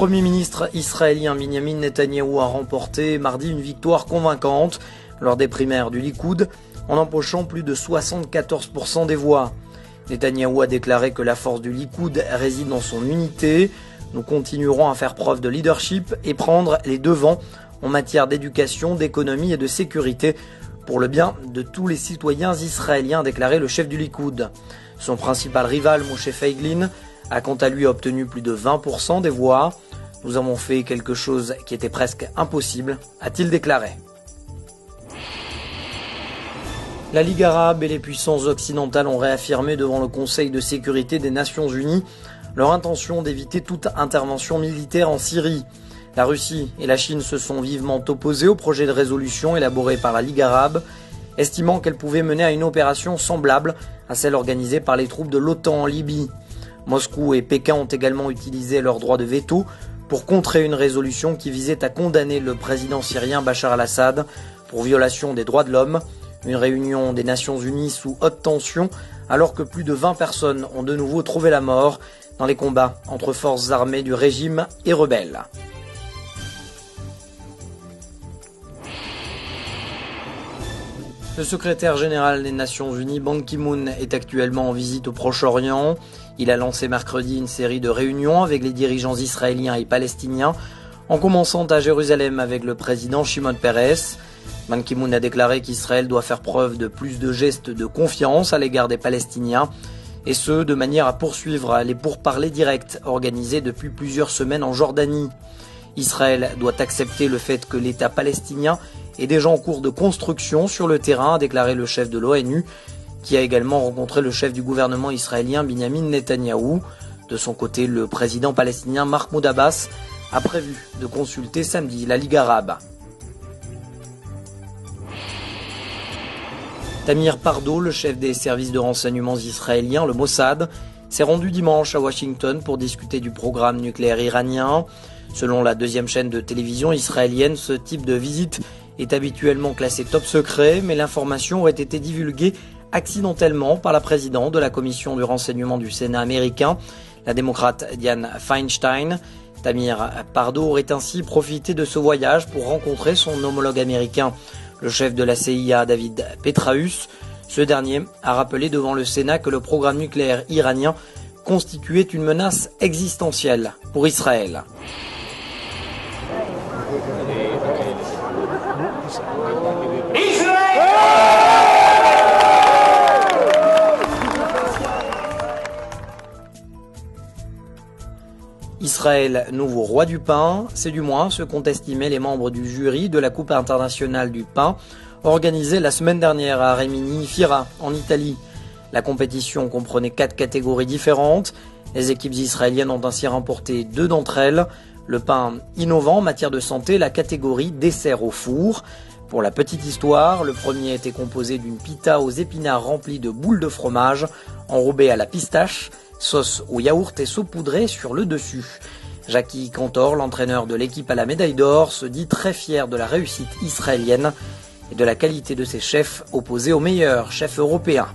Premier ministre israélien Binyamin Netanyahou a remporté mardi une victoire convaincante lors des primaires du Likoud en empochant plus de 74% des voix. Netanyahou a déclaré que la force du Likoud réside dans son unité. Nous continuerons à faire preuve de leadership et prendre les devants en matière d'éducation, d'économie et de sécurité pour le bien de tous les citoyens israéliens, a déclaré le chef du Likoud. Son principal rival, Moshe Feiglin, a quant à lui obtenu plus de 20% des voix. Nous avons fait quelque chose qui était presque impossible, a-t-il déclaré. La Ligue arabe et les puissances occidentales ont réaffirmé devant le Conseil de sécurité des Nations Unies leur intention d'éviter toute intervention militaire en Syrie. La Russie et la Chine se sont vivement opposées au projet de résolution élaboré par la Ligue arabe, estimant qu'elle pouvait mener à une opération semblable à celle organisée par les troupes de l'OTAN en Libye. Moscou et Pékin ont également utilisé leur droit de veto pour contrer une résolution qui visait à condamner le président syrien Bachar al-Assad pour violation des droits de l'homme. Une réunion des Nations Unies sous haute tension alors que plus de 20 personnes ont de nouveau trouvé la mort dans les combats entre forces armées du régime et rebelles. Le secrétaire général des Nations Unies, Ban Ki-moon, est actuellement en visite au Proche-Orient. Il a lancé mercredi une série de réunions avec les dirigeants israéliens et palestiniens, en commençant à Jérusalem avec le président Shimon Peres. Ban Ki-moon a déclaré qu'Israël doit faire preuve de plus de gestes de confiance à l'égard des Palestiniens, et ce, de manière à poursuivre les pourparlers directs organisés depuis plusieurs semaines en Jordanie. Israël doit accepter le fait que l'État palestinien est déjà en cours de construction sur le terrain, a déclaré le chef de l'ONU, qui a également rencontré le chef du gouvernement israélien Binyamin Netanyahou. De son côté, le président palestinien Mahmoud Abbas a prévu de consulter samedi la Ligue arabe. Tamir Pardo, le chef des services de renseignement israéliens, le Mossad, s'est rendu dimanche à Washington pour discuter du programme nucléaire iranien. Selon la deuxième chaîne de télévision israélienne, ce type de visite est habituellement classé top secret, mais l'information aurait été divulguée accidentellement par la présidente de la commission du renseignement du Sénat américain, la démocrate Dianne Feinstein. Tamir Pardo aurait ainsi profité de ce voyage pour rencontrer son homologue américain, le chef de la CIA, David Petraeus. Ce dernier a rappelé devant le Sénat que le programme nucléaire iranien constituait une menace existentielle pour Israël. Israël, nouveau roi du pain, c'est du moins ce qu'ont estimé les membres du jury de la Coupe internationale du pain, organisée la semaine dernière à Rimini Fira, en Italie. La compétition comprenait 4 catégories différentes. Les équipes israéliennes ont ainsi remporté 2 d'entre elles. Le pain innovant en matière de santé, la catégorie dessert au four. Pour la petite histoire, le premier était composé d'une pita aux épinards remplie de boules de fromage, enrobée à la pistache, sauce au yaourt et saupoudrée sur le dessus. Jackie Cantor, l'entraîneur de l'équipe à la médaille d'or, se dit très fier de la réussite israélienne et de la qualité de ses chefs opposés aux meilleurs chefs européens.